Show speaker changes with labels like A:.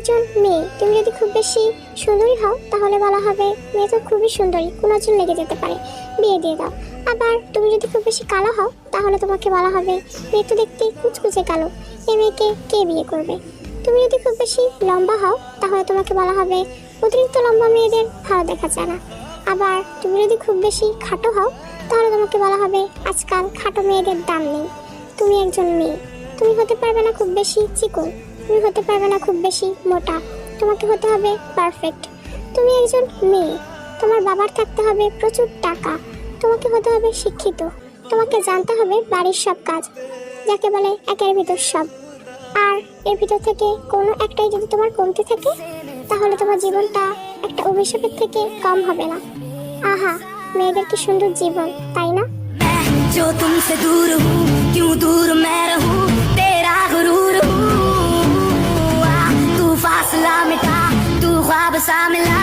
A: একজন মেয়ে, তুমি যদি খুব বেশি সুন্দরী হও তাহলে বলা হবে মেয়ে তো খুবই সুন্দরী, কোনো চুল লেগে যেতে পারে, বিয়ে দিয়ে দাও। আবার তুমি যদি খুব বেশি কালো হও তাহলে তোমাকে বলা হবে মেয়ে তো দেখতে কুচকুচে কালো, এই মেয়েকে কে বিয়ে করবে। তুমি যদি খুব বেশি লম্বা হও তাহলে তোমাকে বলা হবে অতিরিক্ত লম্বা মেয়েদের ভালো দেখা যায় না। আবার তুমি যদি খুব বেশি খাটো হও তাহলে তোমাকে বলা হবে আজকাল খাটো মেয়েদের দাম নেই। তুমি একজন মেয়ে, তুমি হতে পারবে না খুব বেশি চিকন, তুমি হতে পারবে না খুব বেশি মোটা, তোমাকে হতে হবে পারফেক্ট। তুমি একজন মেয়ে, তোমার বাবার থাকতে হবে প্রচুর টাকা, তোমাকে হতে হবে শিক্ষিত, তোমাকে জানতে হবে বাড়ির সব কাজ, যাকে বলে একের ভিতর সব। আর এর ভিতর থেকে কোনো একটাই যদি তোমার কমতে থাকে তাহলে তোমার জীবনটা একটা অভিশাপের থেকে কম হবে না। আহা, মেয়েদের কি সুন্দর জীবন, তাই না?
B: जो तुमसे दूर हूँ, क्यों दूर मैं रहूँ, तेरा गुरूर हूँ। तू फासला मिटा, तू ख्वाब सा मिला,